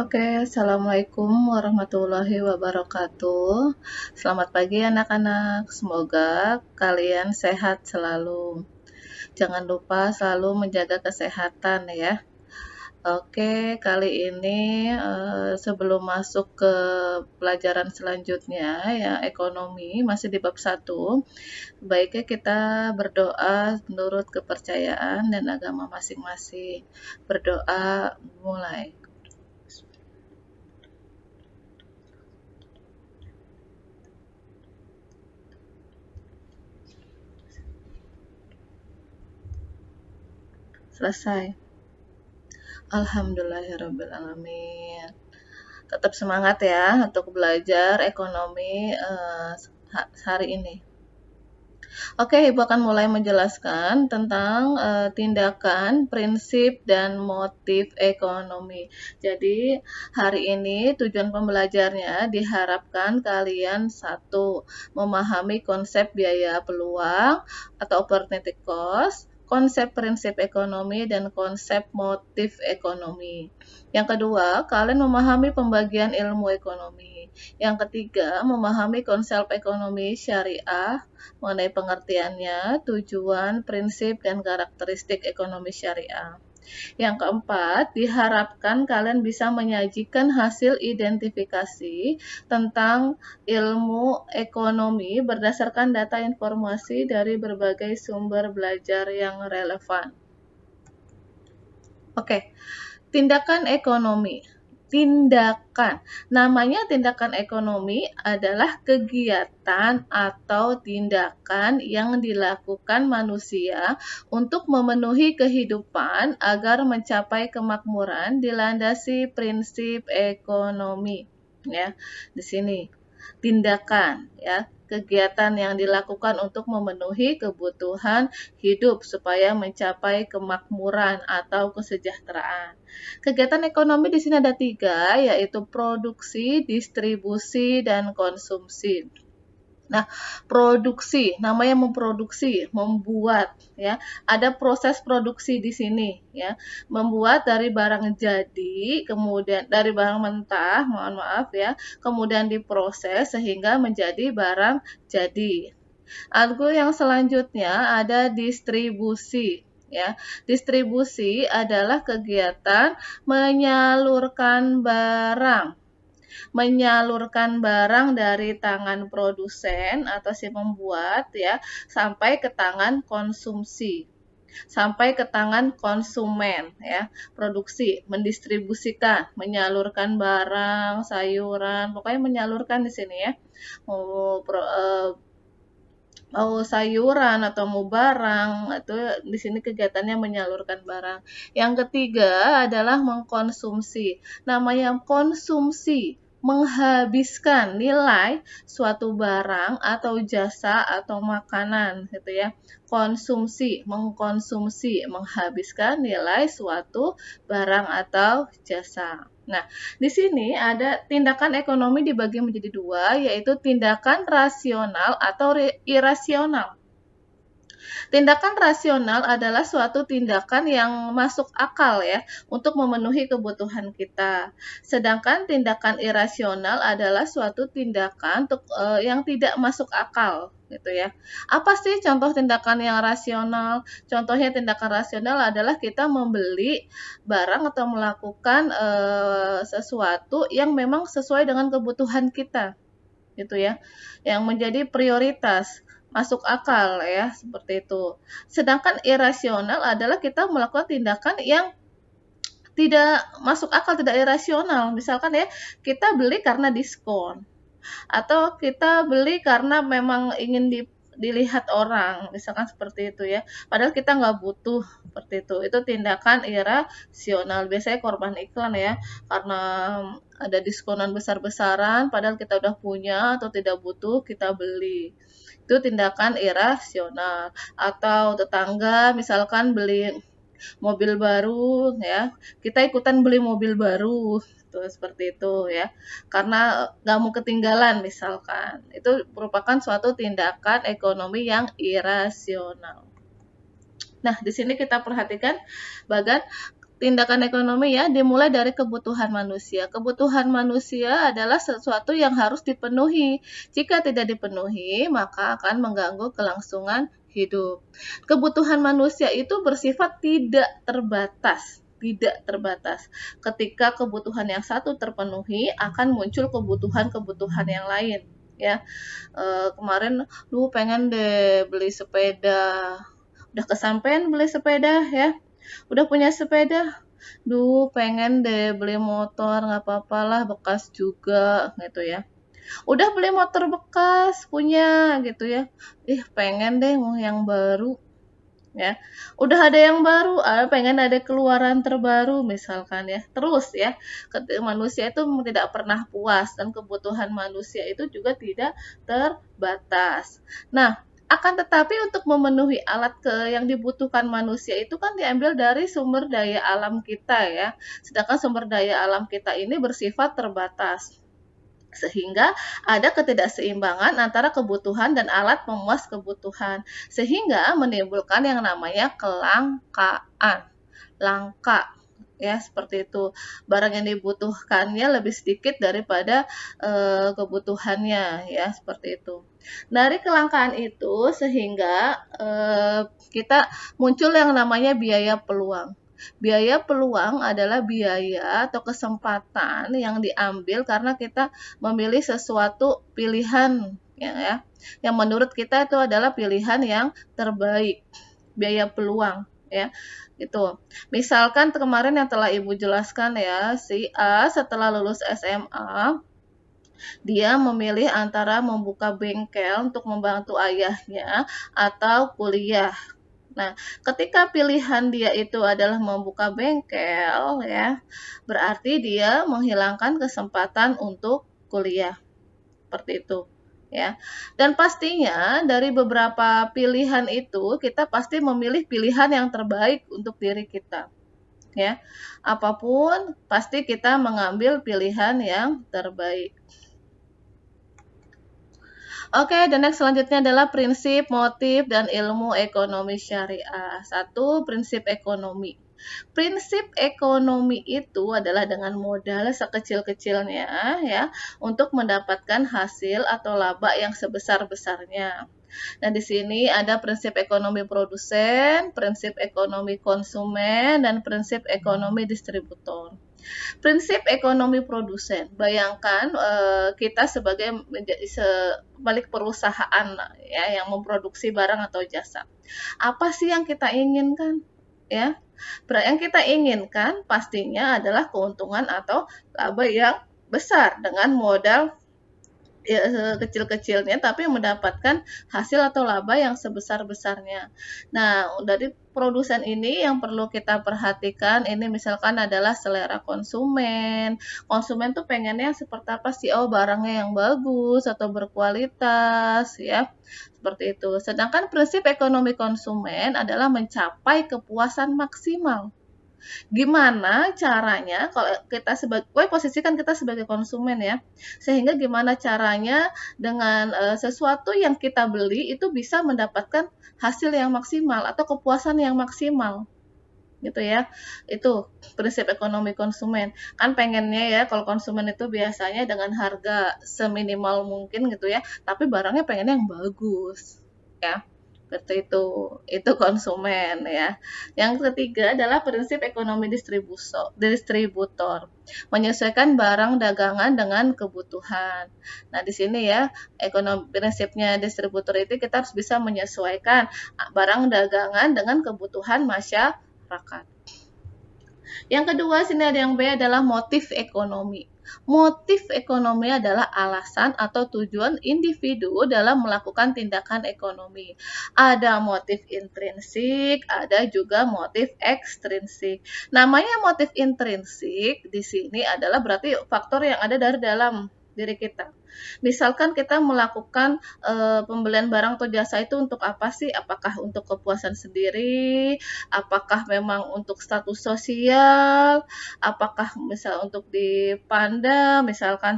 Oke, assalamualaikum warahmatullahi wabarakatuh. Selamat pagi anak-anak, semoga kalian sehat selalu. Jangan lupa selalu menjaga kesehatan ya. Oke, kali ini sebelum masuk ke pelajaran selanjutnya ya ekonomi, masih di bab 1, baiknya kita berdoa menurut kepercayaan dan agama masing-masing. Berdoa mulai. Selesai. Alhamdulillahirrabbilalamin. Tetap semangat ya untuk belajar ekonomi hari ini. Oke, Ibu akan mulai menjelaskan tentang tindakan, prinsip, dan motif ekonomi. Jadi, hari ini tujuan pembelajarnya diharapkan kalian satu, memahami konsep biaya peluang atau opportunity cost, konsep prinsip ekonomi, dan konsep motif ekonomi. Yang kedua, kalian memahami pembagian ilmu ekonomi. Yang ketiga, memahami konsep ekonomi syariah, mengenai pengertiannya, tujuan, prinsip, dan karakteristik ekonomi syariah. Yang keempat, diharapkan kalian bisa menyajikan hasil identifikasi tentang ilmu ekonomi berdasarkan data informasi dari berbagai sumber belajar yang relevan. Oke, tindakan ekonomi. Tindakan. Namanya tindakan ekonomi adalah kegiatan atau tindakan yang dilakukan manusia untuk memenuhi kehidupan agar mencapai kemakmuran dilandasi prinsip ekonomi. Ya, di sini tindakan ya, kegiatan yang dilakukan untuk memenuhi kebutuhan hidup supaya mencapai kemakmuran atau kesejahteraan. Kegiatan ekonomi di sini ada 3, yaitu produksi, distribusi, dan konsumsi. Nah, produksi, namanya memproduksi, membuat ya. Ada proses produksi di sini ya. Membuat dari barang jadi, kemudian dari barang mentah, mohon maaf ya, kemudian diproses sehingga menjadi barang jadi. Lalu yang selanjutnya ada distribusi ya. Distribusi adalah kegiatan menyalurkan barang dari tangan produsen atau si pembuat ya sampai ke tangan konsumsi, sampai ke tangan konsumen ya. Produksi, mendistribusikan, menyalurkan barang, sayuran, pokoknya menyalurkan di sini ya. Mau sayuran atau mau barang, itu di sini kegiatannya menyalurkan barang. Yang ketiga adalah mengkonsumsi. Namanya konsumsi, menghabiskan nilai suatu barang atau jasa atau makanan gitu ya. Konsumsi, mengkonsumsi, menghabiskan nilai suatu barang atau jasa. Nah, di sini ada tindakan ekonomi dibagi menjadi 2, yaitu tindakan rasional atau irasional. Tindakan rasional adalah suatu tindakan yang masuk akal ya untuk memenuhi kebutuhan kita. Sedangkan tindakan irasional adalah suatu tindakan yang tidak masuk akal gitu ya. Apa sih contoh tindakan yang rasional? Contohnya tindakan rasional adalah kita membeli barang atau melakukan sesuatu yang memang sesuai dengan kebutuhan kita gitu ya. Yang menjadi prioritas masuk akal ya, seperti itu. Sedangkan irasional adalah kita melakukan tindakan yang tidak masuk akal, tidak irasional. Misalkan ya, kita beli karena diskon atau kita beli karena memang ingin dilihat orang, misalkan seperti itu ya. Padahal kita nggak butuh seperti itu. Itu tindakan irasional. Biasanya korban iklan ya, karena ada diskonan besar-besaran, padahal kita udah punya atau tidak butuh, kita beli. Itu tindakan irasional. Atau tetangga misalkan beli mobil baru ya, kita ikutan beli mobil baru tuh seperti itu ya, karena nggak mau ketinggalan misalkan. Itu merupakan suatu tindakan ekonomi yang irasional. Nah, di sini kita perhatikan bagan tindakan ekonomi ya dimulai dari kebutuhan manusia. Kebutuhan manusia adalah sesuatu yang harus dipenuhi. Jika tidak dipenuhi, maka akan mengganggu kelangsungan hidup. Kebutuhan manusia itu bersifat tidak terbatas. Tidak terbatas. Ketika kebutuhan yang satu terpenuhi, akan muncul kebutuhan-kebutuhan yang lain. Ya, kemarin lu pengen deh beli sepeda, udah kesampean beli sepeda ya, udah punya sepeda, pengen deh beli motor, nggak apa-apa lah bekas juga gitu ya. Udah beli motor bekas punya gitu ya, pengen deh mau yang baru ya. Udah ada yang baru, pengen ada keluaran terbaru misalkan ya. Terus ya, manusia itu tidak pernah puas dan kebutuhan manusia itu juga tidak terbatas. Nah, akan tetapi untuk memenuhi alat yang dibutuhkan manusia itu kan diambil dari sumber daya alam kita ya. Sedangkan sumber daya alam kita ini bersifat terbatas. Sehingga ada ketidakseimbangan antara kebutuhan dan alat memuas kebutuhan, sehingga menimbulkan yang namanya kelangkaan, langka ya, seperti itu. Barang yang dibutuhkannya lebih sedikit daripada kebutuhannya ya, seperti itu. Dari kelangkaan itu sehingga kita muncul yang namanya biaya peluang. Biaya peluang adalah biaya atau kesempatan yang diambil karena kita memilih sesuatu pilihan ya, yang menurut kita itu adalah pilihan yang terbaik. Biaya peluang ya, gitu. Misalkan kemarin yang telah Ibu jelaskan ya, si A setelah lulus SMA dia memilih antara membuka bengkel untuk membantu ayahnya atau kuliah. Nah, ketika pilihan dia itu adalah membuka bengkel ya, berarti dia menghilangkan kesempatan untuk kuliah. Seperti itu ya. Dan pastinya dari beberapa pilihan itu kita pasti memilih pilihan yang terbaik untuk diri kita. Ya. Apapun pasti kita mengambil pilihan yang terbaik. Oke, the next selanjutnya adalah prinsip, motif, dan ilmu ekonomi syariah. 1. Prinsip ekonomi. Prinsip ekonomi itu adalah dengan modal sekecil-kecilnya ya untuk mendapatkan hasil atau laba yang sebesar-besarnya. Nah, di sini ada prinsip ekonomi produsen, prinsip ekonomi konsumen, dan prinsip ekonomi distributor. Prinsip ekonomi produsen. Bayangkan kita sebagai balik perusahaan ya yang memproduksi barang atau jasa. Apa sih yang kita inginkan? Ya, yang kita inginkan pastinya adalah keuntungan atau laba yang besar dengan modal kecil-kecilnya tapi mendapatkan hasil atau laba yang sebesar-besarnya. Nah, dari produsen ini yang perlu kita perhatikan ini misalkan adalah selera konsumen. Konsumen tuh pengennya seperti apa sih? Oh, barangnya yang bagus atau berkualitas ya. Seperti itu. Sedangkan prinsip ekonomi konsumen adalah mencapai kepuasan maksimal. Gimana caranya kalau kita posisikan kita sebagai konsumen ya, sehingga gimana caranya dengan sesuatu yang kita beli itu bisa mendapatkan hasil yang maksimal atau kepuasan yang maksimal gitu ya. Itu prinsip ekonomi konsumen. Kan pengennya ya kalau konsumen itu biasanya dengan harga seminimal mungkin gitu ya, tapi barangnya pengennya yang bagus ya. Seperti itu konsumen ya. Yang ketiga adalah prinsip ekonomi distributor, menyesuaikan barang dagangan dengan kebutuhan. Nah, di sini ya, prinsipnya distributor itu kita harus bisa menyesuaikan barang dagangan dengan kebutuhan masyarakat. Yang kedua, sini ada yang B adalah motif ekonomi. Motif ekonomi adalah alasan atau tujuan individu dalam melakukan tindakan ekonomi. Ada motif intrinsik, ada juga motif ekstrinsik. Namanya motif intrinsik di sini adalah berarti faktor yang ada dari dalam diri kita. Misalkan kita melakukan pembelian barang atau jasa itu untuk apa sih? Apakah untuk kepuasan sendiri? Apakah memang untuk status sosial? Apakah misal untuk dipandang, misalkan